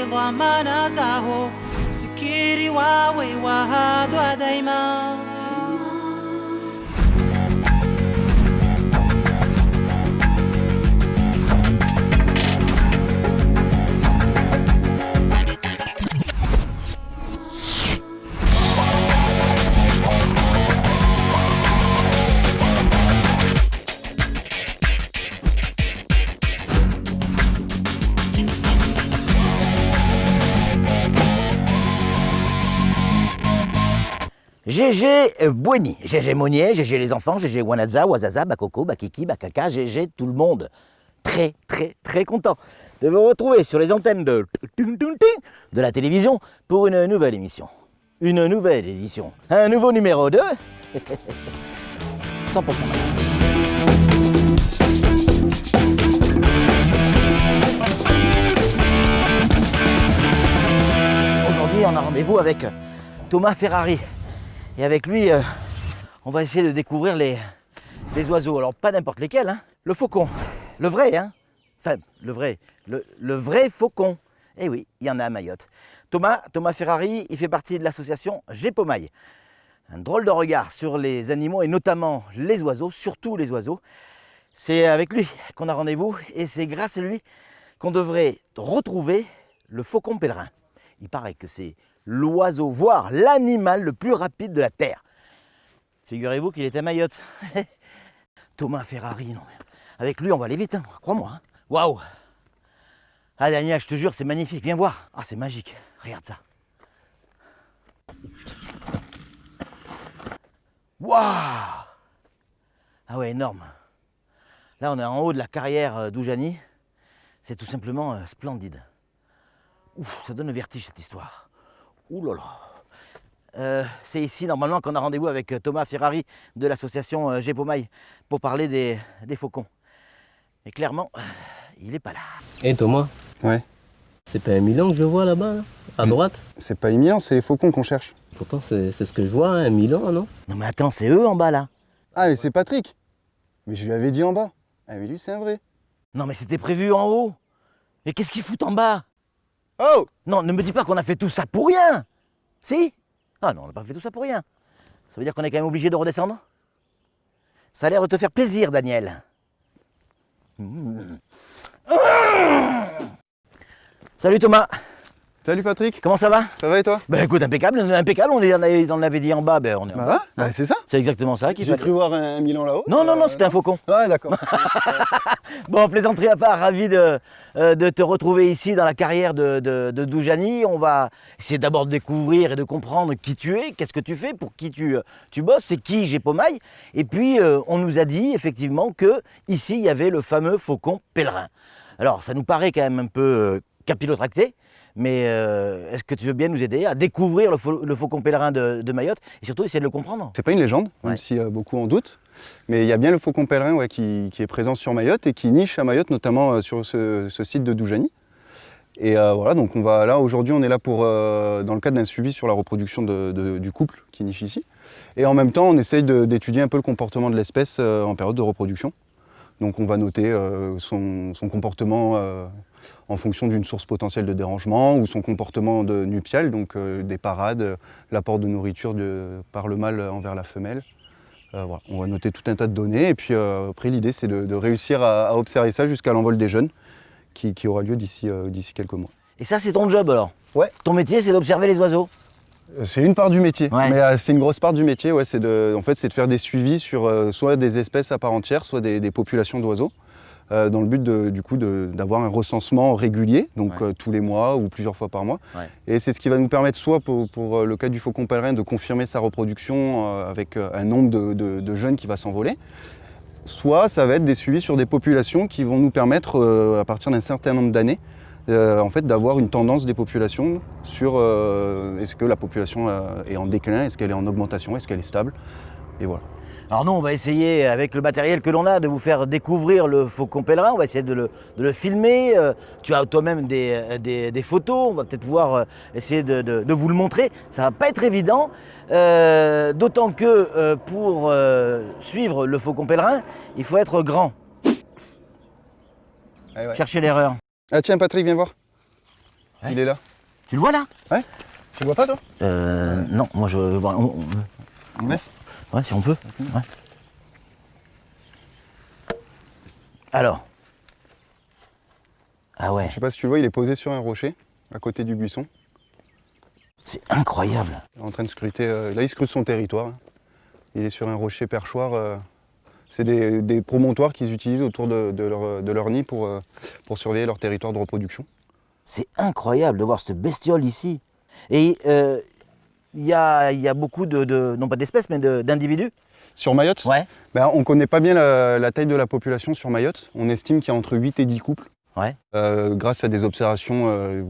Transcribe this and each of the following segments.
dhamana zao, usikiri wawe wahadwa daima. GG Bueni, GG Monnier, GG les enfants, GG Wanaza, Wazaza, Bakoko, Bakiki, Bakaka, GG tout le monde. Très content de vous retrouver sur les antennes de la télévision pour une nouvelle émission. Une nouvelle édition. Un nouveau numéro de 100% malade. Aujourd'hui, on a rendez-vous avec Thomas Ferrari. Et avec lui, on va essayer de découvrir les oiseaux. Alors pas n'importe lesquels, hein. Le faucon, le vrai, hein. Enfin, le vrai faucon. Eh oui, il y en a à Mayotte. Thomas Ferrari, il fait partie de l'association Gepomaille. Un drôle de regard sur les animaux et notamment les oiseaux, surtout les oiseaux. C'est avec lui qu'on a rendez-vous et c'est grâce à lui qu'on devrait retrouver le faucon pèlerin. Il paraît que c'est l'oiseau, voire l'animal le plus rapide de la Terre. Figurez-vous qu'il est à Mayotte. Thomas Ferrari, non. Avec lui, on va aller vite, hein, crois-moi. Hein. Waouh! Ah, Daniel, je te jure, c'est magnifique. Viens voir. Ah, c'est magique. Regarde ça. Waouh! Ah ouais, énorme. Là, on est en haut de la carrière d'Oujani. C'est tout simplement splendide. Ouf, ça donne le vertige, cette histoire. Ouh là là. C'est ici normalement qu'on a rendez-vous avec Thomas Ferrari de l'association Gepomaille pour parler des faucons. Mais clairement, il n'est pas là. Et Thomas? Ouais. C'est pas un Milan que je vois là-bas, là, à droite? C'est pas les Milans, c'est les faucons qu'on cherche. Pourtant c'est ce que je vois, un Milan, non? Non mais attends, c'est eux en bas là. Ah, mais c'est Patrick. Mais je lui avais dit en bas. Ah, mais lui, c'est un vrai. Non mais c'était prévu en haut. Mais qu'est-ce qu'ils foutent en bas? Oh! Non, ne me dis pas qu'on a fait tout ça pour rien. Si? Ah non, on n'a pas fait tout ça pour rien. Ça veut dire qu'on est quand même obligé de redescendre? Ça a l'air de te faire plaisir, Daniel. Salut Thomas. Salut Patrick. Comment ça va? Ça va et toi? Ben écoute, impeccable, impeccable. On l'avait dit en bas, ben on est en bas. Bah, c'est ça. C'est exactement ça qu'il J'ai fallait. cru voir un Milan là-haut. Non, c'était un faucon. Ouais, d'accord. Bon, plaisanterie à part, ravi de te retrouver ici dans la carrière de Doujani. On va essayer d'abord de découvrir et de comprendre qui tu es, qu'est-ce que tu fais, pour qui tu bosses, c'est qui Gepomaille. Et puis, on nous a dit effectivement que ici il y avait le fameux faucon pèlerin. Alors, ça nous paraît quand même un peu capillotracté. Mais est-ce que tu veux bien nous aider à découvrir le faucon pèlerin de Mayotte et surtout essayer de le comprendre? C'est pas une légende, même si beaucoup en doutent. Mais il y a bien le faucon pèlerin qui est présent sur Mayotte et qui niche à Mayotte, notamment sur ce site de Doujani. Et voilà, donc aujourd'hui on est là pour, dans le cadre d'un suivi sur la reproduction du couple qui niche ici. Et en même temps on essaye d'étudier un peu le comportement de l'espèce en période de reproduction. Donc on va noter son comportement en fonction d'une source potentielle de dérangement ou son comportement nuptial, donc des parades, l'apport de nourriture par le mâle envers la femelle. Voilà. On va noter tout un tas de données et puis après l'idée c'est de réussir à observer ça jusqu'à l'envol des jeunes qui aura lieu d'ici quelques mois. Et ça c'est ton job alors? Ouais. Ton métier c'est d'observer les oiseaux? C'est une part du métier, ouais. Mais c'est une grosse part du métier, ouais, c'est de faire des suivis sur soit des espèces à part entière, soit des populations d'oiseaux, dans le but d'avoir un recensement régulier, donc tous les mois ou plusieurs fois par mois. Ouais. Et c'est ce qui va nous permettre soit pour le cas du faucon pèlerin de confirmer sa reproduction avec un nombre de jeunes qui va s'envoler, soit ça va être des suivis sur des populations qui vont nous permettre, à partir d'un certain nombre d'années, en fait, d'avoir une tendance des populations sur est-ce que la population est en déclin, est-ce qu'elle est en augmentation, est-ce qu'elle est stable, et voilà. Alors nous, on va essayer, avec le matériel que l'on a, de vous faire découvrir le faucon pèlerin. On va essayer de le filmer. Tu as toi-même des photos. On va peut-être pouvoir essayer de vous le montrer. Ça va pas être évident. D'autant que pour suivre le faucon pèlerin, il faut être grand. Ah ouais. Cherchez l'erreur. Ah tiens Patrick, viens voir. Ouais. Il est là. Tu le vois là? Ouais. Tu le vois pas toi? Non, moi je vois. On le laisse. Ouais, si on peut. Ouais. Alors. Ah ouais, Je sais pas si tu le vois, il est posé sur un rocher, à côté du buisson. c'est incroyable. Il est en train de scruter. Là, il scrute son territoire. Il est sur un rocher perchoir. C'est des promontoires qu'ils utilisent autour de leur nid pour surveiller leur territoire de reproduction. C'est incroyable de voir cette bestiole ici. Et il y a beaucoup non pas d'espèces, mais d'individus. Sur Mayotte, Ouais. ben, on ne connaît pas bien la taille de la population sur Mayotte. On estime qu'il y a entre 8 et 10 couples. Ouais. Grâce à des observations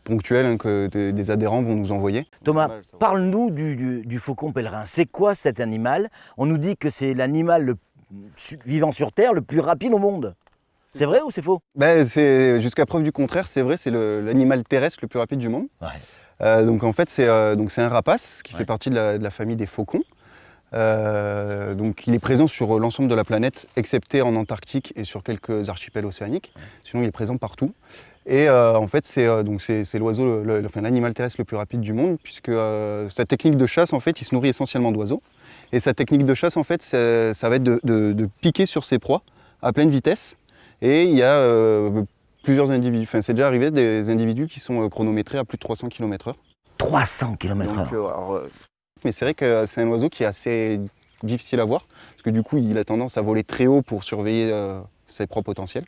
ponctuelles que des adhérents vont nous envoyer. Thomas, parle-nous du faucon pèlerin. C'est quoi cet animal? On nous dit que c'est l'animal vivant sur Terre le plus rapide au monde. C'est vrai ou c'est faux? Ben, jusqu'à preuve du contraire, c'est vrai, c'est l'animal terrestre le plus rapide du monde. Ouais. Donc en fait, c'est un rapace qui Ouais. fait partie de la famille des faucons. Donc il est présent sur l'ensemble de la planète, excepté en Antarctique et sur quelques archipels océaniques. Sinon, il est présent partout. Et en fait, c'est l'oiseau, l'animal terrestre le plus rapide du monde, puisque sa technique de chasse, en fait, il se nourrit essentiellement d'oiseaux. Et sa technique de chasse, en fait, ça va être de piquer sur ses proies à pleine vitesse. Et il y a plusieurs individus, enfin c'est déjà arrivé, des individus qui sont chronométrés à plus de 300 km/h. 300 km/h. Mais c'est vrai que c'est un oiseau qui est assez difficile à voir, parce que du coup il a tendance à voler très haut pour surveiller ses proies potentielles.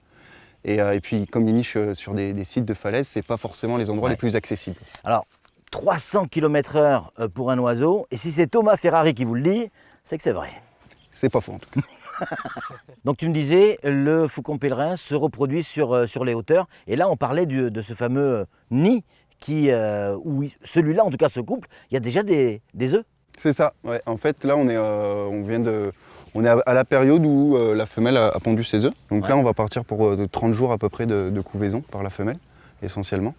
Et puis comme il niche sur des sites de falaises, c'est pas forcément les endroits Ouais. les plus accessibles. Alors, 300 km/h pour un oiseau, et si c'est Thomas Ferrari qui vous le dit, c'est que c'est vrai. C'est pas faux en tout cas. Donc tu me disais, le faucon pèlerin se reproduit sur les hauteurs, et là on parlait de ce fameux nid où celui-là, en tout cas ce couple, il y a déjà des œufs. C'est ça, ouais. En fait là on est à la période où la femelle a pondu ses œufs. Donc Ouais. là on va partir pour 30 jours à peu près de couvaison par la femelle, essentiellement.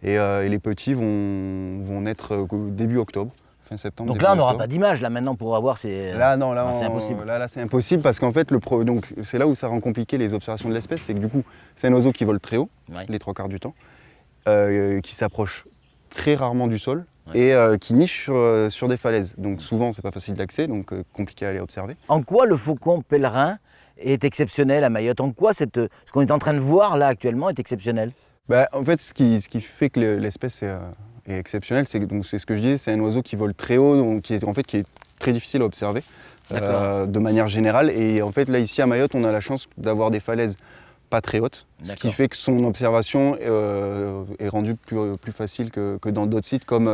Et les petits vont naître début octobre, fin septembre. Donc début là on n'aura octobre. pas d'image là maintenant pour avoir ces... Là, non, là, c'est impossible. Là, c'est impossible parce qu'en fait, donc, c'est là où ça rend compliqué les observations de l'espèce, c'est que du coup, c'est un oiseau qui vole très haut, Ouais. les 3/4 du temps, qui s'approche très rarement du sol Ouais. et qui niche sur des falaises. Donc souvent, c'est pas facile d'accès, donc compliqué à aller observer. En quoi le faucon pèlerin est exceptionnel à Mayotte? En quoi ce qu'on est en train de voir là actuellement est exceptionnel? Bah, en fait, ce qui fait que l'espèce est exceptionnelle, c'est ce que je disais, c'est un oiseau qui vole très haut, donc qui est très difficile à observer de manière générale. Et en fait, là, ici à Mayotte, on a la chance d'avoir des falaises pas très haute, ce qui fait que son observation est rendue plus facile que dans d'autres sites comme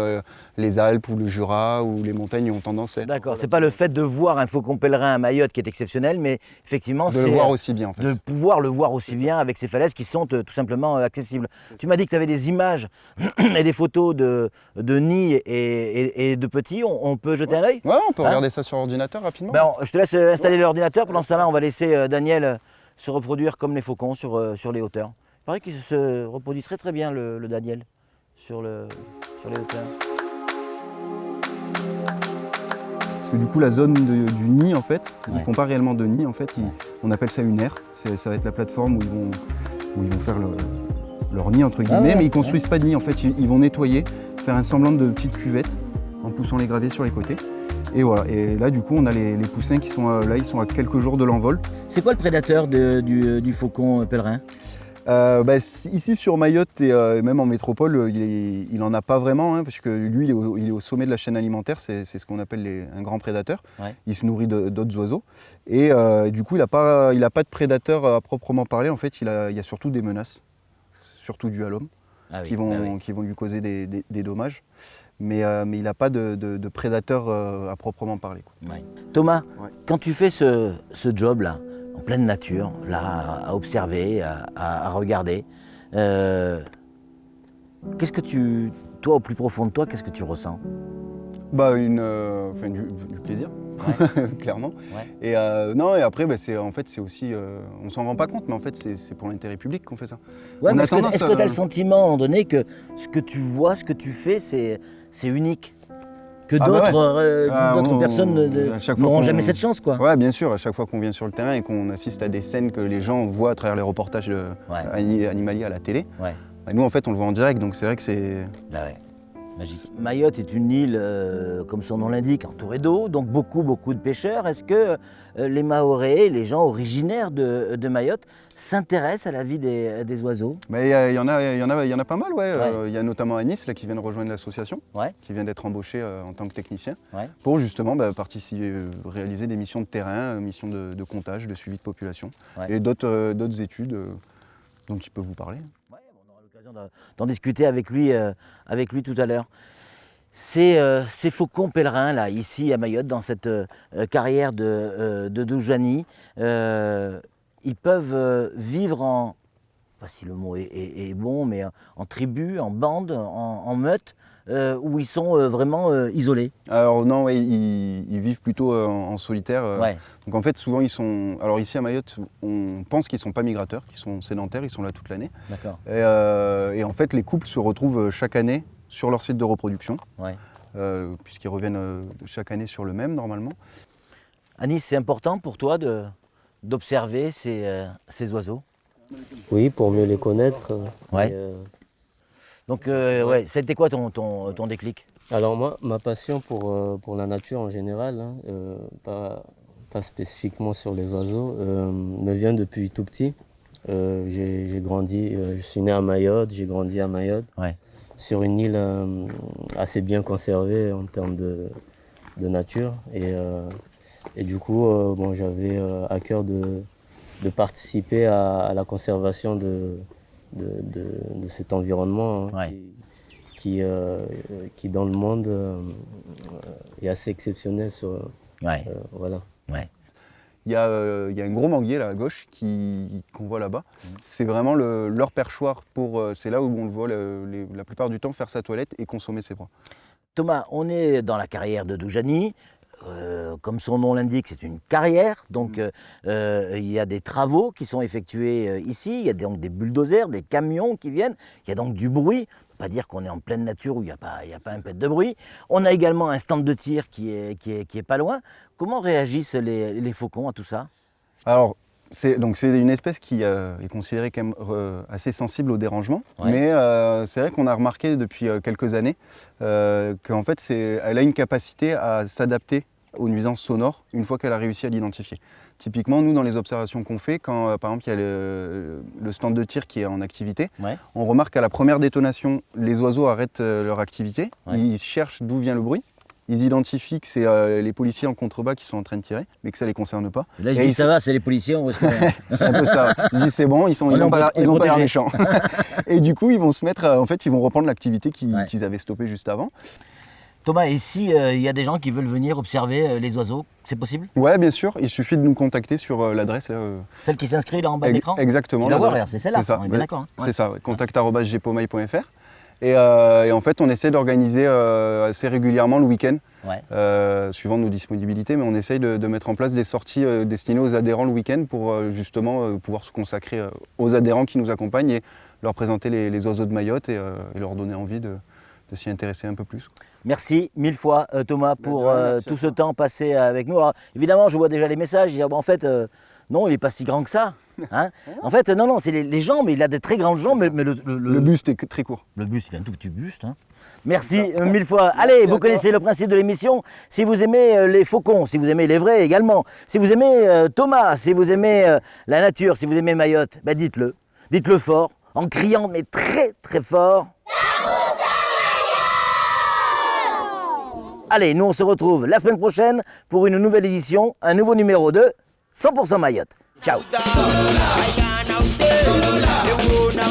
les Alpes ou le Jura où les montagnes ont tendance à être... D'accord, c'est pas le fait de voir un faucon pèlerin à Mayotte qui est exceptionnel, mais effectivement De le voir aussi bien en fait. de pouvoir le voir aussi bien avec ces falaises qui sont tout simplement accessibles. Tu m'as dit que tu avais des images et des photos de nids et de petits, on peut jeter un œil? Ouais, on peut Hein regarder ça sur ordinateur rapidement. Ben, je te laisse installer l'ordinateur, pendant ce temps-là on va laisser Daniel se reproduire comme les faucons sur les hauteurs. Il paraît qu'il se reproduit très très bien le Daniel sur les hauteurs. Parce que du coup, la zone du nid, en fait, ils Ouais. ne font pas réellement de nid, en fait, on appelle ça une aire. Ça va être la plateforme où ils vont faire leur nid, entre guillemets, ouais, mais ils ne construisent pas de nid, en fait, ils vont nettoyer, faire un semblant de petite cuvette en poussant les graviers sur les côtés. Et voilà, et là, du coup, on a les poussins qui sont là, ils sont à quelques jours de l'envol. C'est quoi le prédateur du faucon pèlerin? Ici sur Mayotte et même en métropole, il n'en a pas vraiment, hein, parce que lui, il est au sommet de la chaîne alimentaire, c'est ce qu'on appelle un grand prédateur. Ouais. Il se nourrit d'autres oiseaux. Et du coup, il n'a pas de prédateur à proprement parler. En fait, il y a surtout des menaces, surtout dues à l'homme, Ah oui, qui vont lui causer des dommages. Mais il n'a pas de prédateur à proprement parler, quoi. Ouais. Thomas, Ouais. quand tu fais ce job-là, en pleine nature, là, à observer, à regarder, qu'est-ce que toi, au plus profond de toi, qu'est-ce que tu ressens? Du plaisir, clairement. Ouais. Et non, et après, c'est aussi, on s'en rend pas compte, mais en fait, c'est pour l'intérêt public qu'on fait ça. Ouais, On mais a est-ce que tendance tu as le sentiment, à un moment donné, que ce que tu vois, ce que tu fais, c'est unique? Que Ah bah d'autres ouais. personnes À chaque fois n'auront qu'on- jamais cette chance, quoi. Ouais, bien sûr, à chaque fois qu'on vient sur le terrain et qu'on assiste à des scènes que les gens voient à travers les reportages animaliers à la télé, Ouais. Et nous, en fait, on le voit en direct, donc c'est vrai que c'est... Ah ouais, magique. Mayotte est une île, comme son nom l'indique, entourée d'eau, donc beaucoup de pêcheurs. Est-ce que les Mahorais, les gens originaires de Mayotte, s'intéressent à la vie des oiseaux? Mais il y en a pas mal, ouais. Ouais. Il y a notamment Anis là, qui vient de rejoindre l'association, Ouais. qui vient d'être embauché en tant que technicien, Ouais. pour justement participer, réaliser des missions de terrain, missions de comptage, de suivi de population, Ouais. et d'autres études dont il peut vous parler. Ouais, on aura l'occasion d'en discuter avec lui tout à l'heure. Ces faucons pèlerins, là, ici à Mayotte, dans cette carrière de Doujani, ils peuvent vivre en, enfin, si le mot est bon, mais en tribu, en bande, en meute, où ils sont vraiment isolés. Alors non, ouais, ils vivent plutôt en solitaire. Ouais. Donc en fait, souvent ils sont... Alors ici à Mayotte, on pense qu'ils ne sont pas migrateurs, qu'ils sont sédentaires, ils sont là toute l'année. D'accord. Et en fait, les couples se retrouvent chaque année sur leur site de reproduction, Ouais. puisqu'ils reviennent chaque année sur le même normalement. Anis, c'est important pour toi d'observer ces oiseaux? Oui, pour mieux les connaître. Ouais. Et, Donc, ouais, ça a été quoi ton déclic? alors moi, ma passion pour la nature en général, hein, pas spécifiquement sur les oiseaux, me vient depuis tout petit. J'ai grandi, je suis né à Mayotte, j'ai grandi à Mayotte, Ouais. sur une île assez bien conservée en termes de nature. Et du coup, bon, j'avais à cœur de participer à la conservation de cet environnement, hein, Ouais. qui dans le monde est assez exceptionnel. Ouais. Voilà. Ouais. Il y a un gros manguier là à gauche qu'on voit là-bas. C'est vraiment leur perchoir. C'est là où on le voit la plupart du temps faire sa toilette et consommer ses proies. Thomas, on est dans la carrière de Doujani. Comme son nom l'indique, c'est une carrière. Donc, il y a des travaux qui sont effectués ici. Il y a donc des bulldozers, des camions qui viennent. Il y a donc du bruit. On ne peut pas dire qu'on est en pleine nature où il n'y a pas un pet de bruit. On a également un stand de tir qui est pas loin. Comment réagissent les faucons à tout ça? Alors, c'est une espèce qui est considérée quand même assez sensible au dérangement. Ouais. Mais c'est vrai qu'on a remarqué depuis quelques années qu'en fait, elle a une capacité à s'adapter aux nuisances sonores une fois qu'elle a réussi à l'identifier. Typiquement, nous, dans les observations qu'on fait, quand par exemple il y a le stand de tir qui est en activité, Ouais. on remarque qu'à la première détonation, les oiseaux arrêtent leur activité, Ouais. ils cherchent d'où vient le bruit, ils identifient que c'est les policiers en contrebas qui sont en train de tirer, mais que ça ne les concerne pas. Là, je Et dis ils ça va, c'est les policiers, on voit ce qu'on est. C'est un peu ça. Ils disent c'est bon, ils On est n'ont pas l'air protégés. méchants. Et du coup, ils vont se mettre, en fait, ils vont reprendre l'activité Ouais. qu'ils avaient stoppée juste avant. Thomas, et si il y a des gens qui veulent venir observer les oiseaux, c'est possible? Ouais, bien sûr. Il suffit de nous contacter sur l'adresse là. Celle qui s'inscrit là en bas de l'écran? Exactement. Tu la vois, l'adresse. regarde, c'est celle-là, C'est ça. on est bien d'accord, hein. C'est Ouais. ça. Ouais. contact@gpomail.fr. Et en fait, on essaie d'organiser assez régulièrement le week-end, Ouais. suivant nos disponibilités, mais on essaye de mettre en place des sorties destinées aux adhérents le week-end pour justement pouvoir se consacrer aux adhérents qui nous accompagnent et leur présenter les oiseaux de Mayotte et leur donner envie de s'y intéresser un peu plus. Merci mille fois Thomas pour merci tout à ce toi. temps passé avec nous. Alors évidemment, je vois déjà les messages, je dis, ah, bon, en fait, non, il n'est pas si grand que ça. Hein. En fait, non, c'est les jambes, il a des très grandes jambes, mais Le buste est très court. le buste, il a un tout petit buste. Hein. Merci mille fois. Allez, vous connaissez le principe de l'émission. Si vous aimez les faucons, si vous aimez les vrais également, si vous aimez Thomas, si vous aimez la nature, si vous aimez Mayotte, ben dites-le. Dites-le fort, en criant, mais très très fort. Allez, nous on se retrouve la semaine prochaine pour une nouvelle édition, un nouveau numéro de 100% Mayotte. Ciao. Solo la,